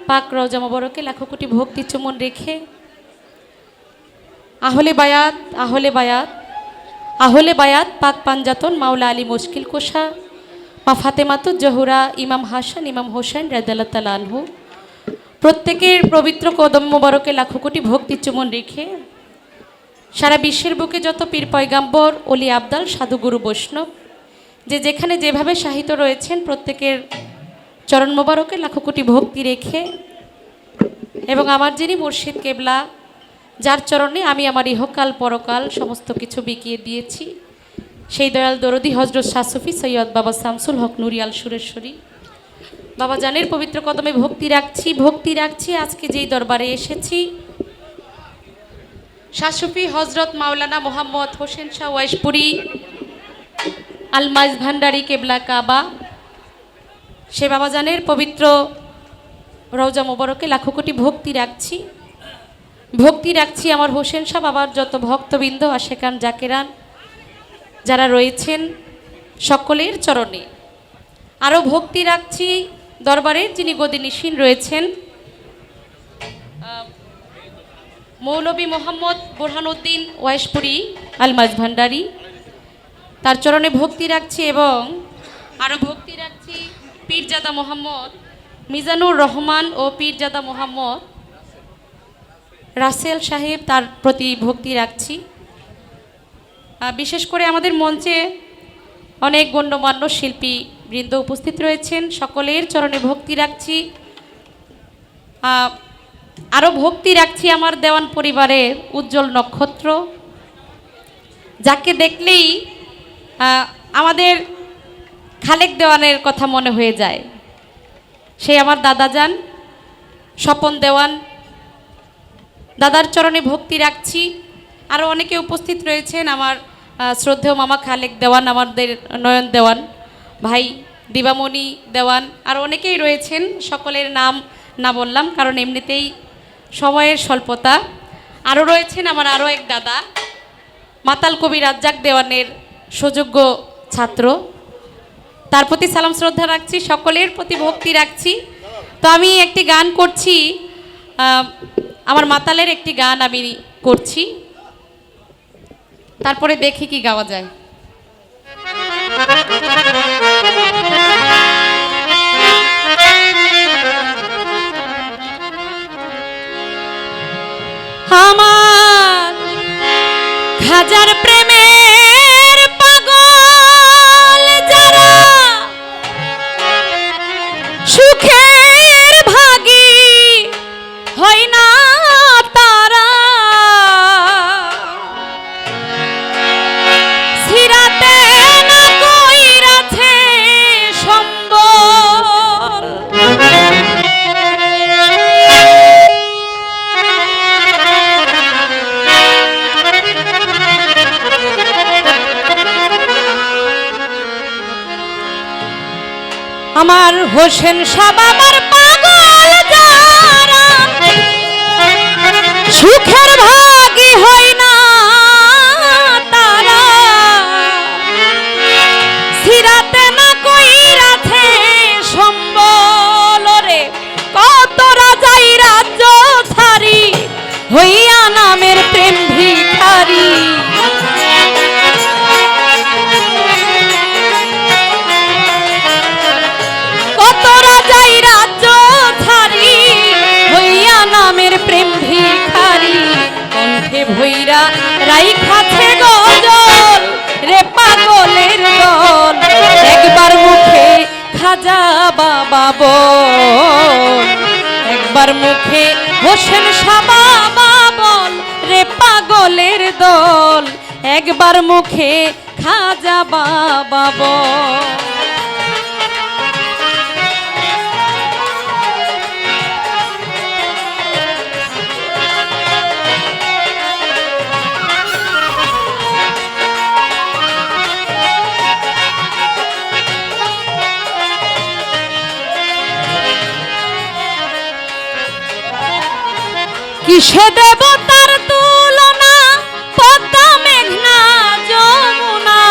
পাক রওজা মোবারকে লাখো কোটি ভক্তি চুমন রেখে আহলে বায়াত আহলে বায়াত আহলে বায়াত পাক পাঞ্জাতন মাওলা আলী মুশকিল কোষা মা ফাতেমাতুজ জোহরা ইমাম হাসান ইমাম হোসেন রাদিয়াল্লাহু তাআলা আনহু প্রত্যেকের পবিত্র কদম মোবারকে লাখো কোটি ভক্তি চুমন রেখে সারা বিশ্বের বুকে যত পীর পয়গাম্বর ওলি আবদাল সাধু গুরু বৈষ্ণব যে যেখানে যেভাবে সাহিত্য রয়েছেন প্রত্যেকের চরণ মোবারকে লাখো কোটি ভক্তি রেখে এবং আমার যিনি মুর্শিদ কেবলা যার চরণে আমি আমার ইহকাল পরকাল সমস্ত কিছু বিকিয়ে দিয়েছি সেই দয়াল দরদি হজরত শাহ সুফি সৈয়দ বাবা শামসুল হক নুরিয়াল সুরেশ্বরী বাবা জানের পবিত্র কদমে ভক্তি রাখছি আজকে যেই দরবারে এসেছি শাহ সুফি হজরত মাওলানা মোহাম্মদ হোসেন শাহ ওয়াইশপুরি আলমাইজ ভান্ডারি কেবলা কাবা সে বাবা জানের পবিত্র রওজা মোবারকে লাখো কোটি ভক্তি রাখছি আমার হোসেন শাহ বাবার যত ভক্তবৃন্দ আশেকান জাকেরান যারা রয়েছেন সকলের চরণে আরও ভক্তি রাখছি দরবারের যিনি গদিনিসীন রয়েছেন মৌলভী মোহাম্মদ বোরহানুদ্দিন ওয়াইশপুরি আলমাজ ভান্ডারি তার চরণে ভক্তি রাখছি এবং আরও ভক্তি রাখছি পীরজাদা মোহাম্মদ মিজানুর রহমান ও পীরজাদা মোহাম্মদ রাসেল সাহেব তার প্রতি ভক্তি রাখছি বিশেষ করে আমাদের মঞ্চে অনেক গণ্যমান্য শিল্পী বৃন্দ উপস্থিত রয়েছেন সকলের চরণে ভক্তি রাখছি আরও ভক্তি রাখছি আমার দেওয়ান পরিবারের উজ্জ্বল নক্ষত্র যাকে দেখলেই আমাদের খালেক দেওয়ানের কথা মনে হয়ে যায় সে আমার দাদা যান স্বপন দেওয়ান দাদার চরণে ভক্তি রাখছি আরও অনেকে উপস্থিত রয়েছেন আমার শ্রদ্ধেয় মামা খালেক দেওয়ান আমাদের নয়ন দেওয়ান ভাই দিবামণি দেওয়ান আর অনেকেই রয়েছেন সকলের নাম না বললাম কারণ এমনিতেই সময়ের স্বল্পতা আরও রয়েছেন আমার আরও এক দাদা মাতাল কবি রাজ্জাক দেওয়ানের সুযোগ্য ছাত্র তার প্রতি সালাম শ্রদ্ধা রাখছি সকলের প্রতি ভক্তি রাখছি তো আমি একটি গান করছি আমার মাতালের একটি গান আমি করছি তারপরে দেখি কি গাওয়া যায় আমার হাজার প্রেমের পাগল যারা সুখের ভাগী হয় না তারা সিরাতে না কইরাছে সম্বল আমার হোসেন শাহ বাবার পাগল যারা সুখের ভাগী হয় না তারা সিরাতে না কইরাছে সম্বল রে কত রাজাই রাজ্য ছাড়ি হইয়া নামের প্রেম ভিখারি প্রেম ভিখারি কণ্ঠে ভৈরা রাইখাছে গজল রে পাগলের দল একবার মুখে খাজা বাবা বল একবার মুখে হোসেন শাহ বাবা বল রে পাগলের দল একবার মুখে খাজা বাবা বল কিসে দেবতার তুলনা পদ্মা মেঘনা যমুনা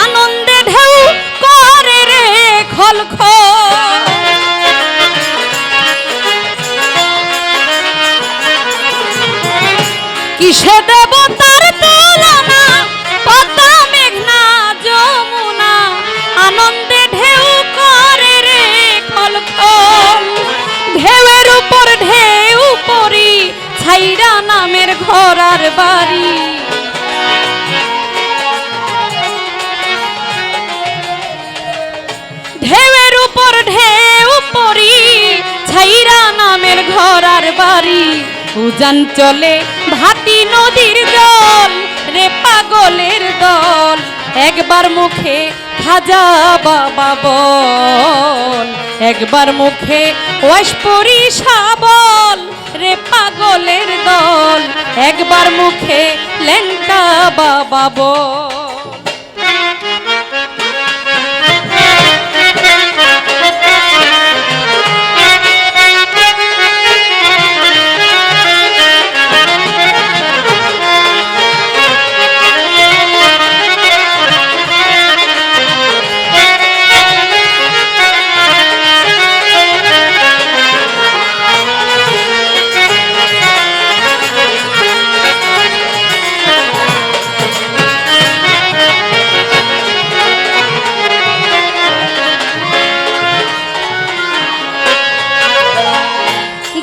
আনন্দে ঢেউ করে রে খলখল কিসে দেব তার তুলনা, পদ্মা মেঘনা যমুনা আনন্দে ঢেউ করে রে খলখল। ঢেউয়ের উপর ঢেউ পরি ছাইরা নামের ঘর আর বাড়ি। ঢেউয়ের উপর ঢেউ পরি ছাইরা নামের ঘর আর বাড়ি। উজান চলে ভাটি নদীর জল রে পাগলের দল। একবার মুখে খাজা বাবা বল, একবার মুখে ওয়াসপরি শাবল রে পাগলের দল। একবার মুখে লেংটা বাবা বল।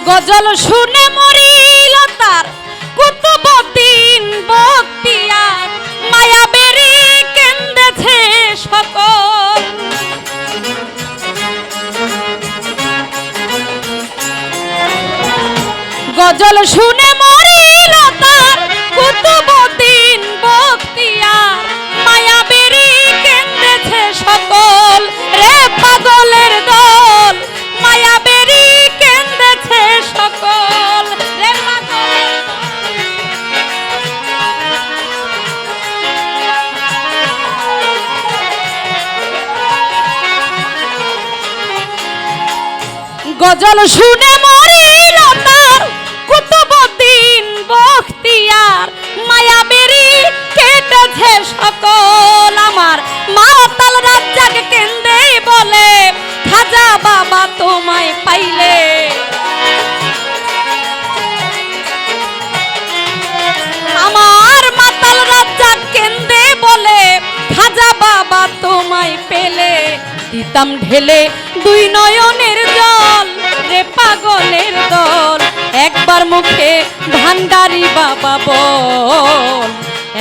গজল শুনে মরিল তার কুতুবউদ্দিন বখতিয়ার। মায়া বেরি কেন্দেছে সকল। গজল শুনে মরিল তার কুতুবউদ্দিন বখতিয়ার। মায়া বেরি কেন্দেছে সকল রে পাগলের দল। মায়া বেরি কেন্দেছে সকল রে পাগলের দল। গজল শুনে মরিল তার কুতুবউদ্দিন বখতিয়ার। মায়া বেরি কেটেছে সকল। আমার মাতাল রাজ্জাক কেন্দে বলে খাজা বাবা তোমায় পাইলে। আমার মাতাল রাজ্জাক কেন্দে বলে খাজা বাবা তোমায় পেলে। দিতাম ঢেলে দুই নয়নের জল রে পাগলের দল। একবার মুখে ভান্ডারি বাবা বল,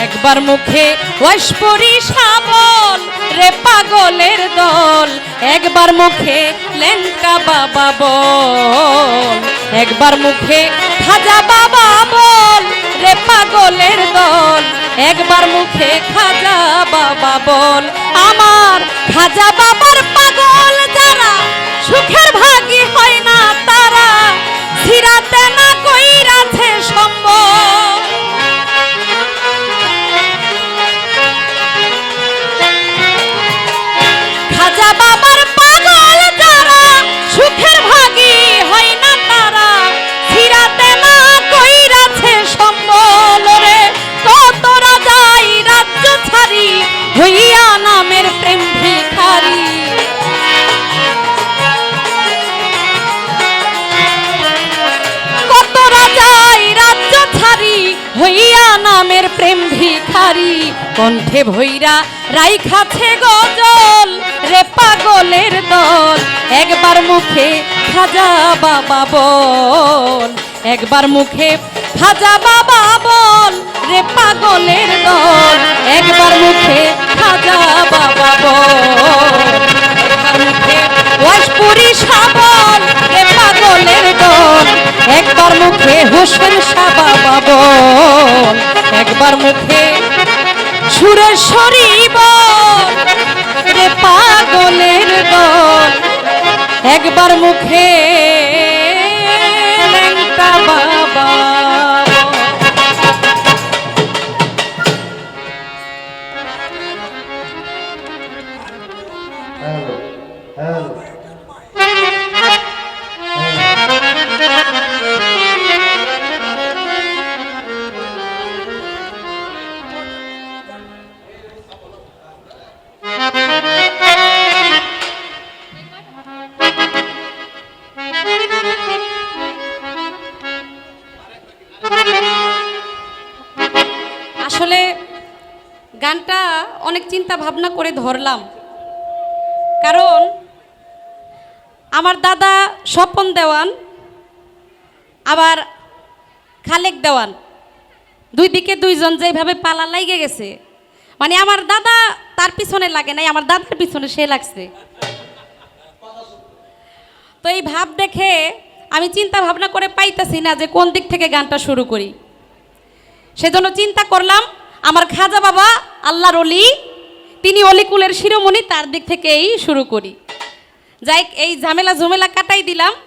একবার মুখে ওয়াসপরি শাবল রে পাগলের দল। একবার মুখে লেংটা বাবা বল, একবার মুখে খাজা বাবা বল রে পাগলের দল। একবার মুখে খাজা বাবা বল। আমার খাজা বাবার পাগল যারা সুখের ভাগী হয় না তারা। সিরাতে না কইরাছে সম্ভব। খাজা বাবার পাগল যারা সুখের ভাগী হয় না তারা। সিরাতে না কইরাছে সম্বল রে। কত রাজাই রাজ্য ছাড়ি হইয়া নামের প্রেম ভিখারি। কত রাজাই রাজ্য ছাড়ি হইয়া নামের প্রেম ভিখারি। কণ্ঠে ভৈরা রাইখাছে গজল রে পাগলের দল। একবার মুখে খাজা বাবা বল, একবার মুখে খাজা বাবা বল রে পাগলের দল। একবার মুখে খাজা বাবা বল, একবার মুখে ওয়াসপরি শাবল রে পাগলের দল। একবার মুখে হোসেন শাহ বাবা বল, একবার মুখে সুরেশ্বরী বল রে পাগলের দল। একবার মুখে লেংটা বাবা। গানটা অনেক চিন্তা ভাবনা করে ধরলাম, কারণ আমার দাদা স্বপন দেওয়ান আবার খালেক দেওয়ান, দুই দিকে দুইজন যেভাবে পালা লাগে গেছে, মানে আমার দাদা তার পিছনে লাগে নাই, আমার দাদার পিছনে সে লাগছে। তো এই ভাব দেখে আমি চিন্তা ভাবনা করে পাইতেছি না যে কোন দিক থেকে গানটা শুরু করি। সেজন্য চিন্তা করলাম আমার খাজা বাবা আল্লাহর অলি, তিনি অলিকুলের শিরোমণি, তার দিক থেকেই শুরু করি। যাই এই ঝামেলা কাটাই দিলাম।